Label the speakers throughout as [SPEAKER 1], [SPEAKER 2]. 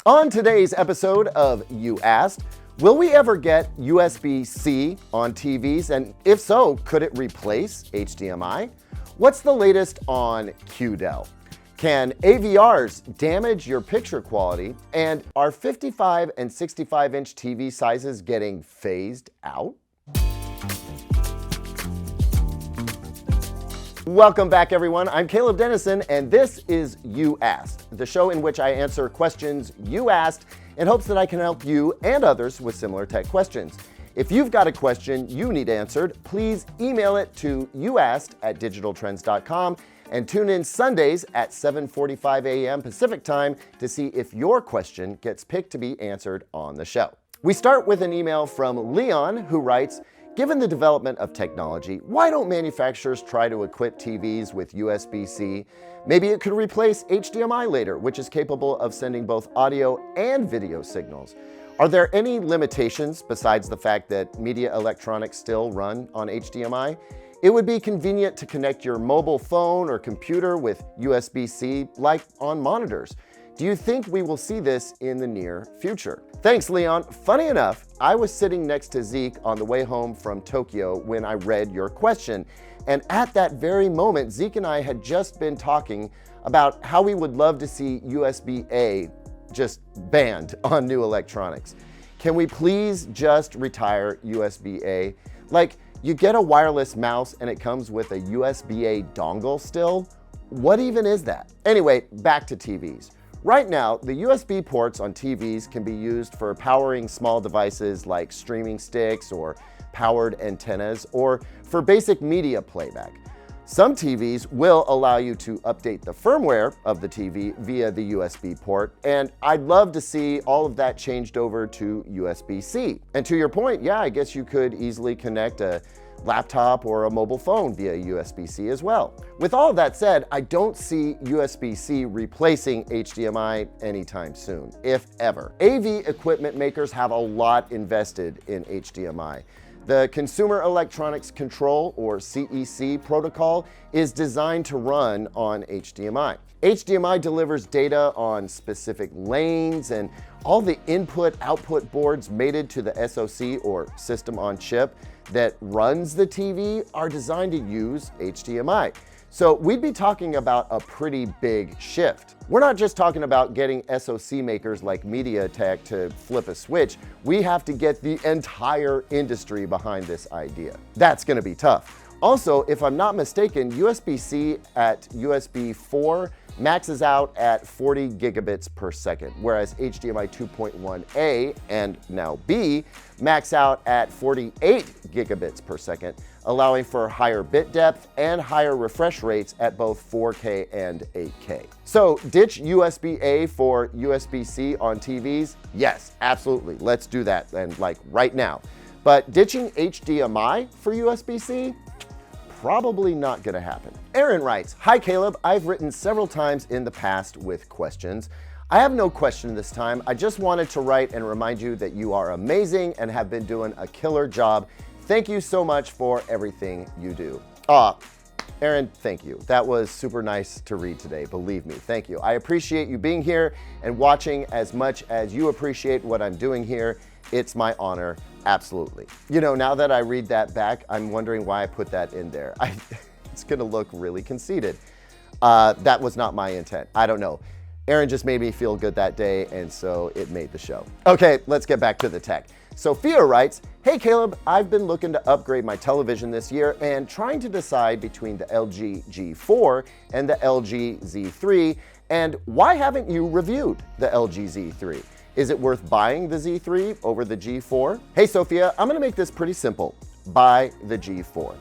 [SPEAKER 1] On today's episode of You Asked, will we ever get USB-C on TVs? And if so, could it replace HDMI? What's the latest on QDEL? Can AVRs damage your picture quality? And are 55 and 65-inch TV sizes getting phased out? Welcome back, everyone. I'm Caleb Dennison, and this is You Asked, the show in which I answer questions you asked in hopes that I can help you and others with similar tech questions. If you've got a question you need answered, please email it to youasked@digitaltrends.com and tune in Sundays at 7:45 a.m. Pacific time to see if your question gets picked to be answered on the show. We start with an email from Leon, who writes, given the development of technology, why don't manufacturers try to equip TVs with USB-C? Maybe it could replace HDMI later, which is capable of sending both audio and video signals. Are there any limitations besides the fact that media electronics still run on HDMI? It would be convenient to connect your mobile phone or computer with USB-C like on monitors. Do you think we will see this in the near future? Thanks, Leon. Funny enough, I was sitting next to Zeke on the way home from Tokyo when I read your question. And at that very moment, Zeke and I had just been talking about how we would love to see USB-A just banned on new electronics. Can we please just retire USB-A? Like, you get a wireless mouse and it comes with a USB-A dongle still? What even is that? Anyway, back to TVs. Right now, the USB ports on TVs can be used for powering small devices like streaming sticks or powered antennas, or for basic media playback. Some TVs will allow you to update the firmware of the TV via the USB port, and I'd love to see all of that changed over to USB-C. And to your point, yeah, I guess you could easily connect a laptop or a mobile phone via USB-C as well. With all of that said, I don't see USB-C replacing HDMI anytime soon, if ever. AV equipment makers have a lot invested in HDMI. The Consumer Electronics Control, or CEC protocol, is designed to run on HDMI. HDMI delivers data on specific lanes, and all the input-output boards mated to the SoC, or system on chip, that runs the TV are designed to use HDMI. So we'd be talking about a pretty big shift. We're not just talking about getting SoC makers like MediaTek to flip a switch. We have to get the entire industry behind this idea. That's going to be tough. Also, if I'm not mistaken, USB-C at USB 4 maxes out at 40 gigabits per second, whereas HDMI 2.1A and now B max out at 48 gigabits per second, allowing for higher bit depth and higher refresh rates at both 4K and 8K. So ditch USB-A for USB-C on TVs? Yes, absolutely. Let's do that, and like right now. But ditching HDMI for USB-C? Probably not gonna happen. Aaron writes, hi Caleb, I've written several times in the past with questions. I have no question this time. I just wanted to write and remind you that you are amazing and have been doing a killer job. Thank you so much for everything you do. Aaron, thank you. That was super nice to read today, believe me, thank you. I appreciate you being here and watching as much as you appreciate what I'm doing here. It's my honor, absolutely. You know, now that I read that back, I'm wondering why I put that in there. It's gonna look really conceited. That was not my intent, I don't know. Aaron just made me feel good that day, and so it made the show. Okay, let's get back to the tech. Sophia writes, hey Caleb, I've been looking to upgrade my television this year and trying to decide between the LG G4 and the LG Z3, and why haven't you reviewed the LG Z3? Is it worth buying the Z3 over the G4? Hey Sophia, I'm gonna make this pretty simple. Buy the G4.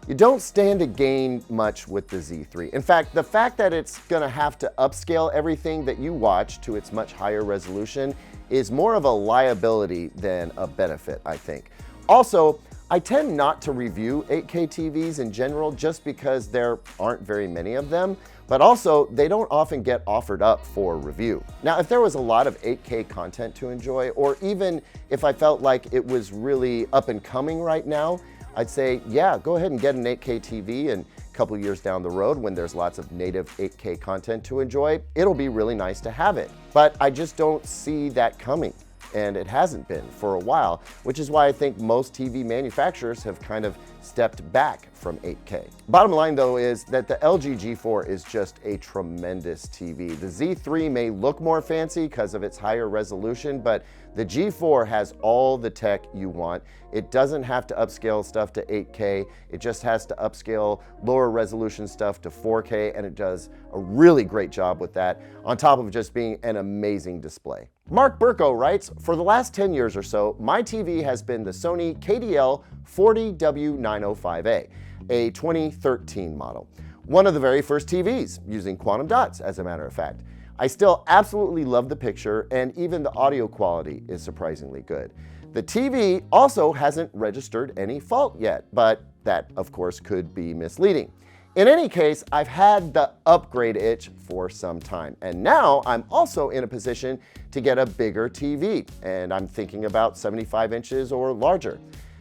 [SPEAKER 1] You don't stand to gain much with the Z3. In fact, the fact that it's gonna have to upscale everything that you watch to its much higher resolution is more of a liability than a benefit, I think. Also, I tend not to review 8K TVs in general just because there aren't very many of them, but also they don't often get offered up for review. Now, if there was a lot of 8K content to enjoy, or even if I felt like it was really up and coming right now, I'd say, yeah, go ahead and get an 8K TV and couple years down the road when there's lots of native 8K content to enjoy, it'll be really nice to have it. But I just don't see that coming. And it hasn't been for a while, which is why I think most TV manufacturers have kind of stepped back from 8K. Bottom line though is that the LG G4 is just a tremendous TV. The Z3 may look more fancy because of its higher resolution, but the G4 has all the tech you want. It doesn't have to upscale stuff to 8K. It just has to upscale lower resolution stuff to 4K, and it does a really great job with that, on top of just being an amazing display. Mark Burko writes, for the last 10 years or so, my TV has been the Sony QDEL 40W905A, a 2013 model. One of the very first TVs using quantum dots, as a matter of fact. I still absolutely love the picture, and even the audio quality is surprisingly good. The TV also hasn't registered any fault yet, but that, of course, could be misleading. In any case, I've had the upgrade itch for some time, and now I'm also in a position to get a bigger TV, and I'm thinking about 75 inches or larger.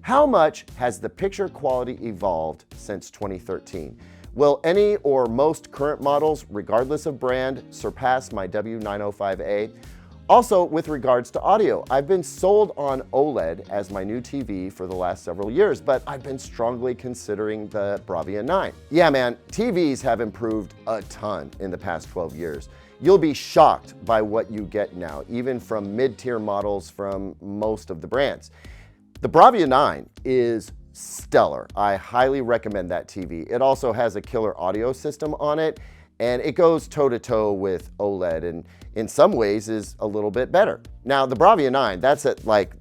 [SPEAKER 1] How much has the picture quality evolved since 2013? Will any or most current models, regardless of brand, surpass my W905A? Also, with regards to audio, I've been sold on OLED as my new TV for the last several years, but I've been strongly considering the Bravia 9. Yeah, man, TVs have improved a ton in the past 12 years. You'll be shocked by what you get now, even from mid-tier models from most of the brands. The Bravia 9 is stellar. I highly recommend that TV. It also has a killer audio system on it, and it goes toe-to-toe with OLED, and in some ways is a little bit better. Now, the Bravia 9, that's at like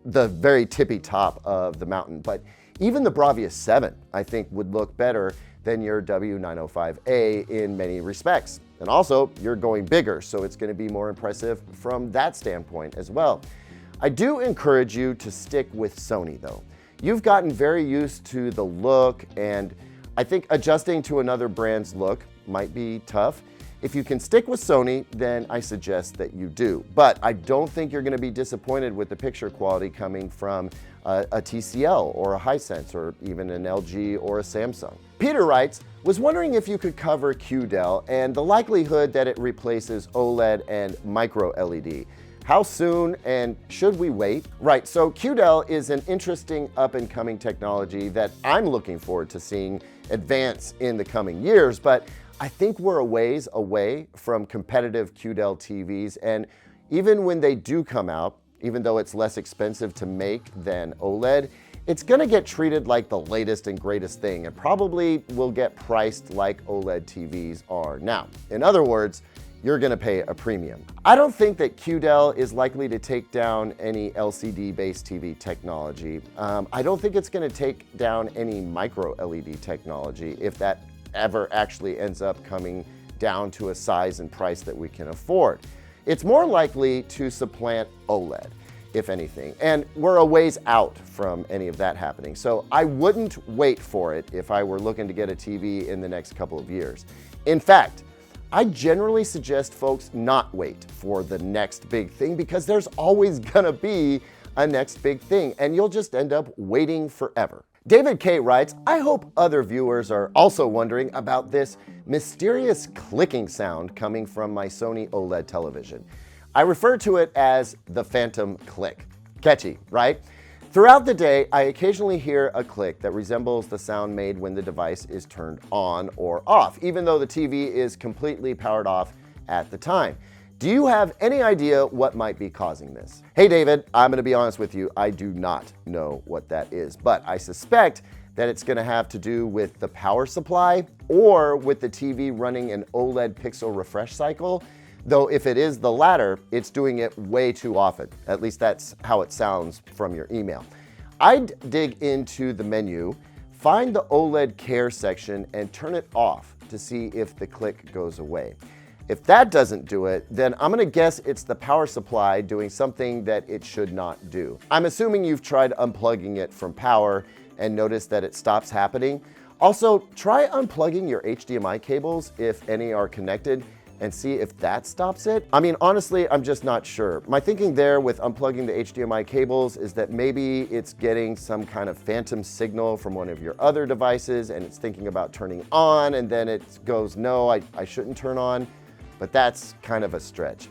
[SPEAKER 1] the very tippy top of the mountain, but even the Bravia 7, I think, would look better than your W905A in many respects. And also, you're going bigger, so it's going to be more impressive from that standpoint as well. I do encourage you to stick with Sony, though. You've gotten very used to the look, and I think adjusting to another brand's look might be tough. If you can stick with Sony, then I suggest that you do. But I don't think you're going to be disappointed with the picture quality coming from a TCL or a Hisense or even an LG or a Samsung. Peter writes, was wondering if you could cover QDEL and the likelihood that it replaces OLED and micro LED. How soon, and should we wait? Right, so QDEL is an interesting up-and-coming technology that I'm looking forward to seeing advance in the coming years, but I think we're a ways away from competitive QDEL TVs, and even when they do come out, even though it's less expensive to make than OLED, it's gonna get treated like the latest and greatest thing, and probably will get priced like OLED TVs are now. In other words, you're gonna pay a premium. I don't think that QDEL is likely to take down any LCD-based TV technology. I don't think it's gonna take down any micro LED technology if that ever actually ends up coming down to a size and price that we can afford. It's more likely to supplant OLED, if anything, and we're a ways out from any of that happening. So I wouldn't wait for it if I were looking to get a TV in the next couple of years. In fact, I generally suggest folks not wait for the next big thing, because there's always gonna be a next big thing, and you'll just end up waiting forever. David K. writes, I hope other viewers are also wondering about this mysterious clicking sound coming from my Sony OLED television. I refer to it as the phantom click. Catchy, right? Throughout the day, I occasionally hear a click that resembles the sound made when the device is turned on or off, even though the TV is completely powered off at the time. Do you have any idea what might be causing this? Hey David, I'm gonna be honest with you, I do not know what that is, but I suspect that it's gonna have to do with the power supply or with the TV running an OLED pixel refresh cycle, though if it is the latter, it's doing it way too often. At least that's how it sounds from your email. I'd dig into the menu, find the OLED care section, and turn it off to see if the click goes away. If that doesn't do it, then I'm gonna guess it's the power supply doing something that it should not do. I'm assuming you've tried unplugging it from power and noticed that it stops happening. Also, try unplugging your HDMI cables if any are connected, and see if that stops it? I mean, honestly, I'm just not sure. My thinking there with unplugging the HDMI cables is that maybe it's getting some kind of phantom signal from one of your other devices and it's thinking about turning on, and then it goes, no, I shouldn't turn on, but that's kind of a stretch.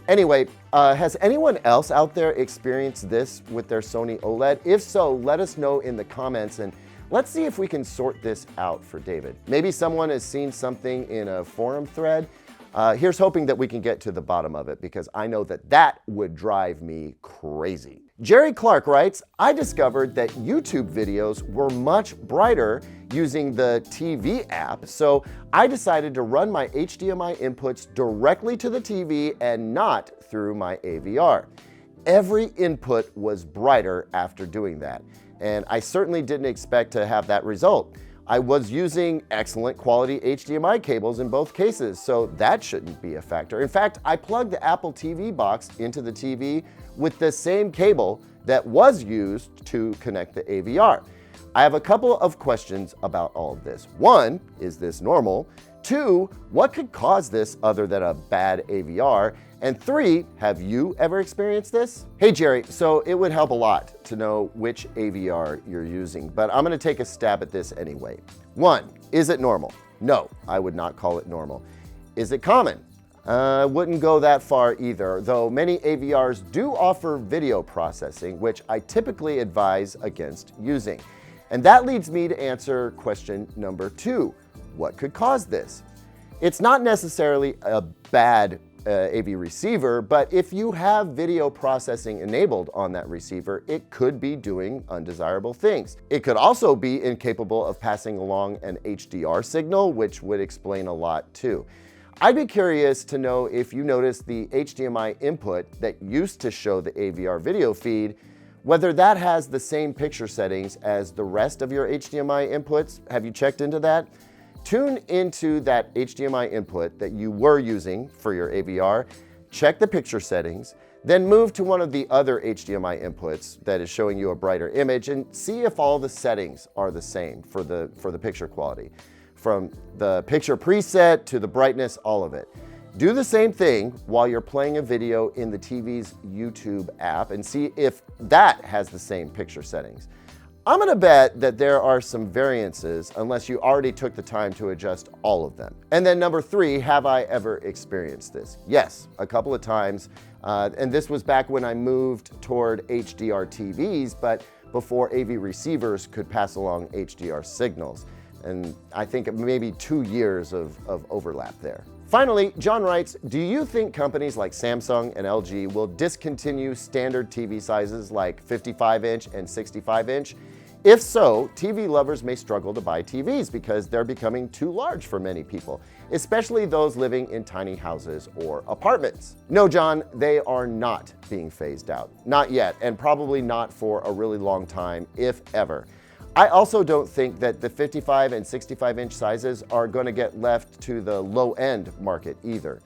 [SPEAKER 1] Anyway, has anyone else out there experienced this with their Sony OLED? If so, let us know in the comments, and let's see if we can sort this out for David. Maybe someone has seen something in a forum thread. Here's hoping that we can get to the bottom of it, because I know that that would drive me crazy. Jerry Clark writes, I discovered that YouTube videos were much brighter using the TV app, so I decided to run my HDMI inputs directly to the TV and not through my AVR. Every input was brighter after doing that, and I certainly didn't expect to have that result. I was using excellent quality HDMI cables in both cases, so that shouldn't be a factor. In fact, I plugged the Apple TV box into the TV with the same cable that was used to connect the AVR. I have a couple of questions about all of this. One, is this normal? Two, what could cause this other than a bad AVR? And three, have you ever experienced this? Hey Jerry, so it would help a lot to know which AVR you're using, but I'm gonna take a stab at this anyway. One, is it normal? No, I would not call it normal. Is it common? Wouldn't go that far either, though many AVRs do offer video processing, which I typically advise against using. And that leads me to answer question number two. What could cause this? It's not necessarily a bad AV receiver, but if you have video processing enabled on that receiver, it could be doing undesirable things. It could also be incapable of passing along an HDR signal, which would explain a lot too. I'd be curious to know if you noticed the HDMI input that used to show the AVR video feed, whether that has the same picture settings as the rest of your HDMI inputs. Have you checked into that? Tune into that HDMI input that you were using for your AVR, check the picture settings, then move to one of the other HDMI inputs that is showing you a brighter image and see if all the settings are the same for the picture quality. From the picture preset to the brightness, all of it. Do the same thing while you're playing a video in the TV's YouTube app and see if that has the same picture settings. I'm gonna bet that there are some variances unless you already took the time to adjust all of them. And then number three, have I ever experienced this? Yes, a couple of times. And this was back when I moved toward HDR TVs, but before AV receivers could pass along HDR signals. And I think maybe 2 years of overlap there. Finally, John writes, do you think companies like Samsung and LG will discontinue standard TV sizes like 55-inch and 65-inch? If so, TV lovers may struggle to buy TVs because they're becoming too large for many people, especially those living in tiny houses or apartments. No, John, they are not being phased out. Not yet, and probably not for a really long time, if ever. I also don't think that the 55 and 65-inch sizes are going to get left to the low-end market either.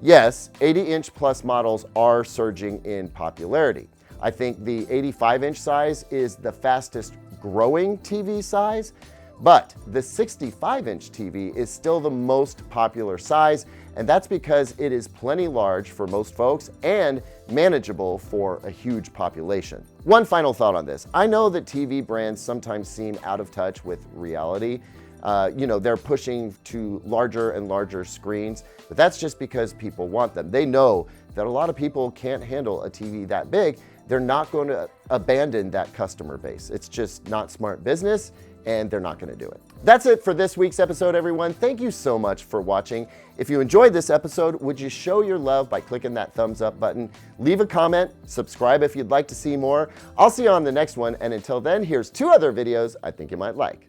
[SPEAKER 1] Yes, 80-inch plus models are surging in popularity. I think the 85-inch size is the fastest growing TV size, but the 65-inch TV is still the most popular size, and that's because it is plenty large for most folks and manageable for a huge population. One final thought on this. I know that TV brands sometimes seem out of touch with reality. They're pushing to larger and larger screens, but that's just because people want them. They know that a lot of people can't handle a TV that big. They're not going to abandon that customer base. It's just not smart business, and they're not going to do it. That's it for this week's episode, everyone. Thank you so much for watching. If you enjoyed this episode, would you show your love by clicking that thumbs up button? Leave a comment, subscribe if you'd like to see more. I'll see you on the next one, and until then, here's 2 other videos I think you might like.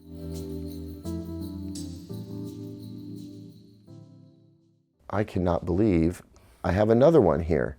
[SPEAKER 1] I cannot believe I have another one here.